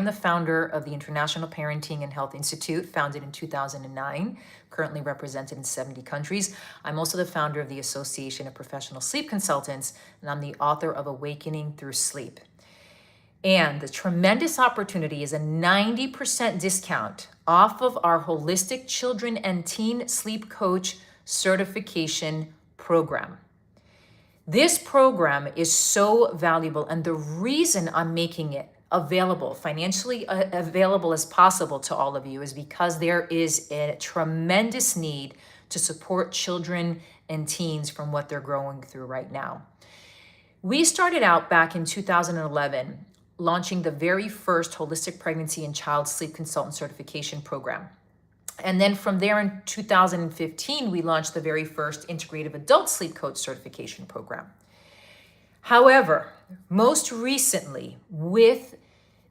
the founder of the International Parenting and Health Institute, founded in 2009, currently represented in 70 countries. I'm also the founder of the Association of Professional Sleep Consultants, and I'm the author of Awakening Through Sleep. And the tremendous opportunity is a 90% discount off of our Holistic Children and Teen Sleep Coach Certification Program. This program is so valuable, and the reason I'm making it available, financially available as possible to all of you, is because there is a tremendous need to support children and teens from what they're going through right now. We started out back in 2011 launching the very first Holistic Pregnancy and Child Sleep Consultant Certification Program. And then from there in 2015, we launched the very first Integrative Adult Sleep Coach Certification Program. However, most recently, with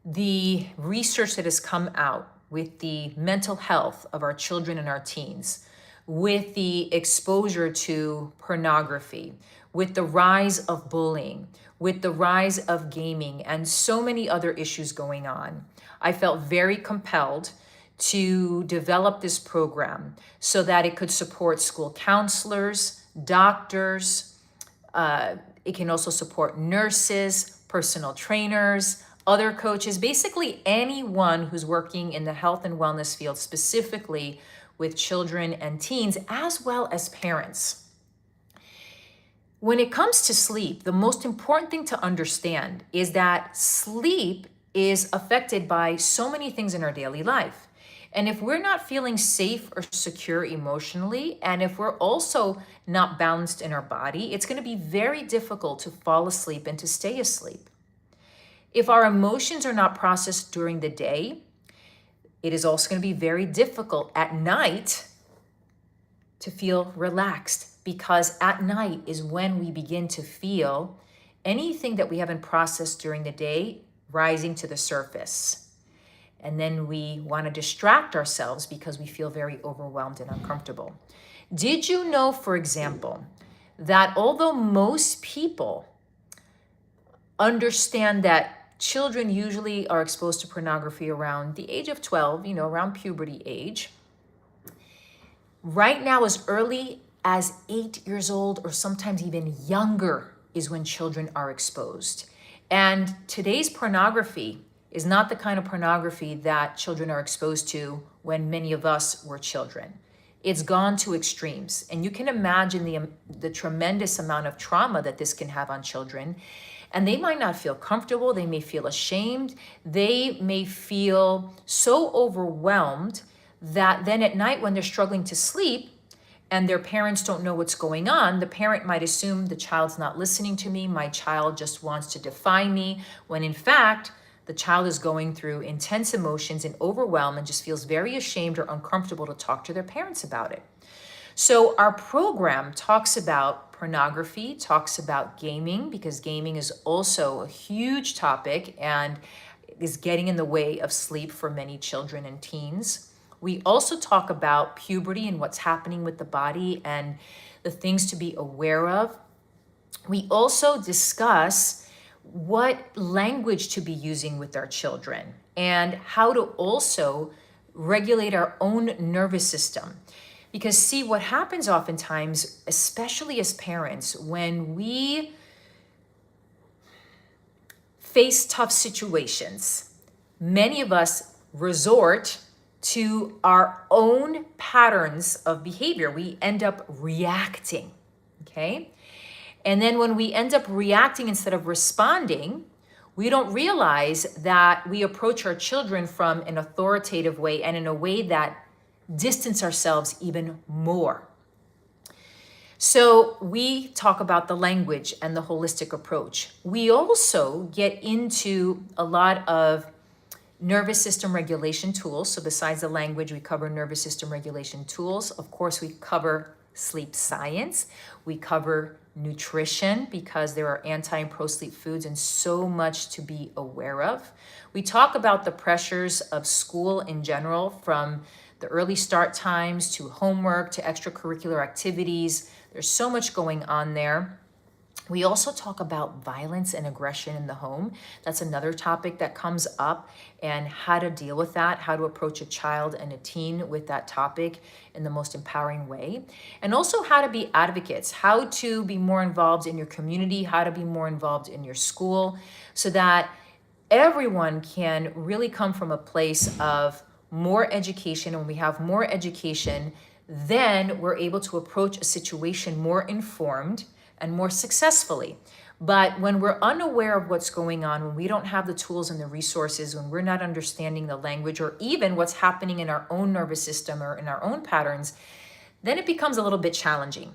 the research that has come out, with the mental health of our children and our teens, with the exposure to pornography, with the rise of bullying, with the rise of gaming, and so many other issues going on, I felt very compelled to develop this program so that it could support school counselors, doctors. It can also support nurses, personal trainers, other coaches, basically anyone who's working in the health and wellness field, specifically with children and teens, as well as parents. When it comes to sleep, the most important thing to understand is that sleep is affected by so many things in our daily life. And if we're not feeling safe or secure emotionally, and if we're also not balanced in our body, it's going to be very difficult to fall asleep and to stay asleep. If our emotions are not processed during the day, it is also going to be very difficult at night to feel relaxed, because at night is when we begin to feel anything that we haven't processed during the day rising to the surface. And then we want to distract ourselves because we feel very overwhelmed and uncomfortable. Did you know, for example, that although most people understand that children usually are exposed to pornography around the age of 12, around puberty age, right now as early as 8 years old or sometimes even younger is when children are exposed. And today's pornography is not the kind of pornography that children are exposed to when many of us were children. It's gone to extremes. And you can imagine the tremendous amount of trauma that this can have on children. And they might not feel comfortable. They may feel ashamed. They may feel so overwhelmed that then at night when they're struggling to sleep and their parents don't know what's going on, the parent might assume the child's not listening to me. My child just wants to defy me, when in fact, the child is going through intense emotions and overwhelm and just feels very ashamed or uncomfortable to talk to their parents about it. So our program talks about pornography, talks about gaming, because gaming is also a huge topic and is getting in the way of sleep for many children and teens. We also talk about puberty and what's happening with the body and the things to be aware of. We also discuss what language to be using with our children and how to also regulate our own nervous system. Because see, what happens oftentimes, especially as parents, when we face tough situations, many of us resort to our own patterns of behavior. We end up reacting, okay? And then when we end up reacting instead of responding, we don't realize that we approach our children from an authoritative way and in a way that distance ourselves even more. So we talk about the language and the holistic approach. We also get into a lot of nervous system regulation tools. So besides the language, we cover nervous system regulation tools. Of course, we cover sleep science. We cover nutrition, because there are anti and pro-sleep foods and so much to be aware of. We talk about the pressures of school in general, from the early start times to homework to extracurricular activities. There's so much going on there. We also talk about violence and aggression in the home. That's another topic that comes up, and how to deal with that, how to approach a child and a teen with that topic in the most empowering way. And also how to be advocates, how to be more involved in your community, how to be more involved in your school, so that everyone can really come from a place of more education. And when we have more education, then we're able to approach a situation more informed and more successfully. But when we're unaware of what's going on, when we don't have the tools and the resources, when we're not understanding the language or even what's happening in our own nervous system or in our own patterns, then it becomes a little bit challenging.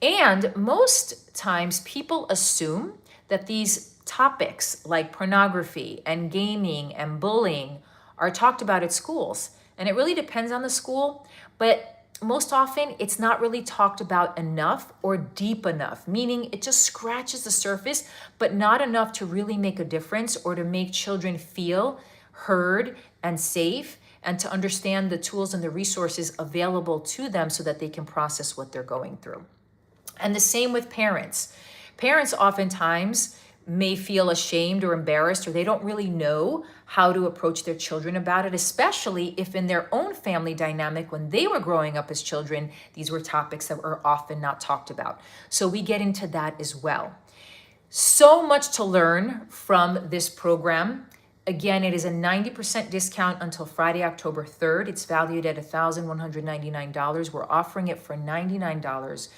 And most times people assume that these topics like pornography and gaming and bullying are talked about at schools. And it really depends on the school, but most often it's not really talked about enough or deep enough, meaning it just scratches the surface, but not enough to really make a difference or to make children feel heard and safe, and to understand the tools and the resources available to them so that they can process what they're going through. And the same with parents. Parents oftentimes may feel ashamed or embarrassed, or they don't really know how to approach their children about it, especially if in their own family dynamic, when they were growing up as children, these were topics that were often not talked about. So we get into that as well. So much to learn from this program. Again, it is a 90% discount until Friday, October 3rd. It's valued at $1,199. We're offering it for $99.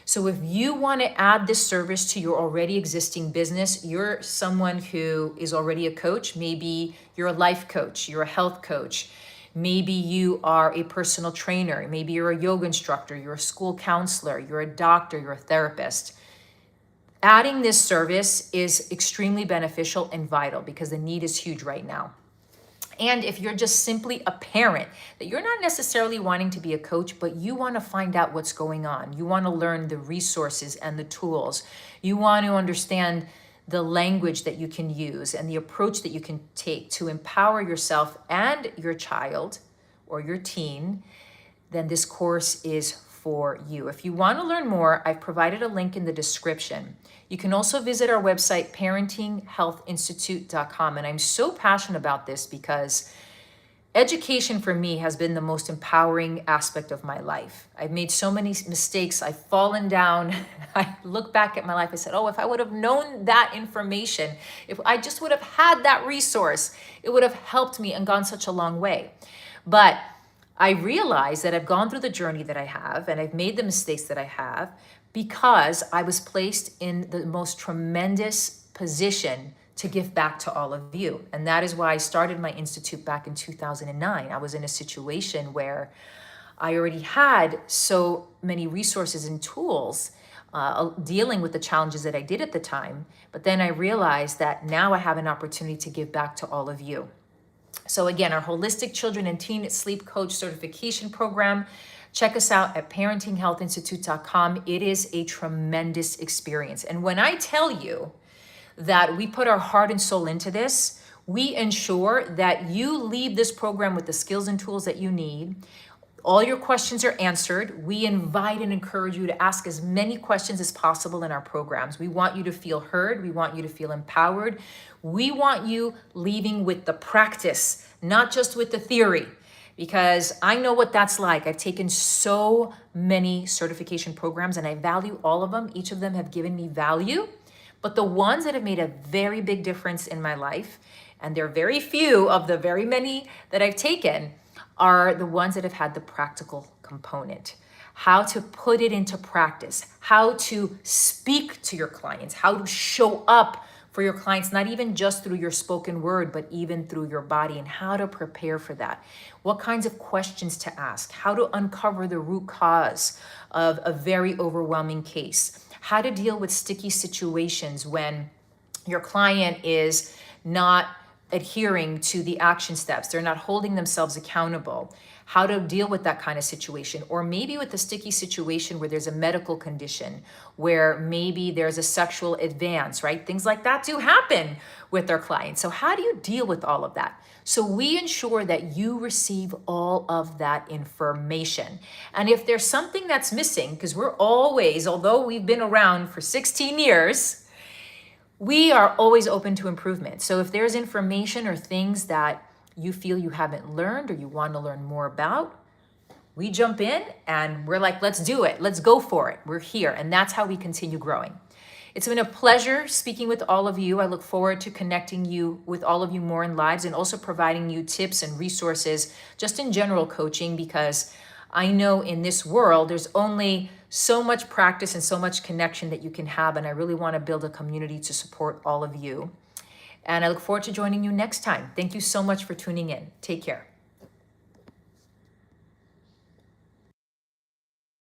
So if you want to add this service to your already existing business, you're someone who is already a coach. Maybe you're a life coach, you're a health coach. Maybe you are a personal trainer. Maybe you're a yoga instructor, you're a school counselor, you're a doctor, you're a therapist. Adding this service is extremely beneficial and vital because the need is huge right now. And if you're just simply a parent, that you're not necessarily wanting to be a coach, but you want to find out what's going on. You want to learn the resources and the tools. You want to understand the language that you can use and the approach that you can take to empower yourself and your child or your teen, then this course is for you. If you want to learn more, I've provided a link in the description. You can also visit our website, parentinghealthinstitute.com. And I'm so passionate about this because education for me has been the most empowering aspect of my life. I've made so many mistakes. I've fallen down. I look back at my life. I said, oh, if I would have known that information, if I just would have had that resource, it would have helped me and gone such a long way. But I realize that I've gone through the journey that I have, and I've made the mistakes that I have because I was placed in the most tremendous position to give back to all of you. And that is why I started my institute back in 2009. I was in a situation where I already had so many resources and tools dealing with the challenges that I did at the time. But then I realized that now I have an opportunity to give back to all of you. So again, our Holistic Children and Teen Sleep Coach Certification Program, check us out at parentinghealthinstitute.com. It is a tremendous experience. And when I tell you that we put our heart and soul into this, we ensure that you leave this program with the skills and tools that you need. All your questions are answered. We invite and encourage you to ask as many questions as possible in our programs. We want you to feel heard. We want you to feel empowered. We want you leaving with the practice, not just with the theory, because I know what that's like. I've taken so many certification programs and I value all of them. Each of them have given me value, but the ones that have made a very big difference in my life, and there are very few of the very many that I've taken, are the ones that have had the practical component. How to put it into practice, how to speak to your clients, how to show up for your clients, not even just through your spoken word, but even through your body, and how to prepare for that. What kinds of questions to ask, how to uncover the root cause of a very overwhelming case, how to deal with sticky situations when your client is not adhering to the action steps, they're not holding themselves accountable, how to deal with that kind of situation, or maybe with a sticky situation where there's a medical condition, where maybe there's a sexual advance, right? Things like that do happen with our clients. So how do you deal with all of that? So we ensure that you receive all of that information. And if there's something that's missing, because we're always, although we've been around for 16 years, we are always open to improvement. So if there's information or things that you feel you haven't learned or you want to learn more about, we jump in and we're like, let's do it. Let's go for it. We're here. And that's how we continue growing. It's been a pleasure speaking with all of you. I look forward to connecting you with all of you more in lives, and also providing you tips and resources just in general coaching, because I know in this world, there's only so much practice and so much connection that you can have. And I really want to build a community to support all of you. And I look forward to joining you next time. Thank you so much for tuning in. Take care.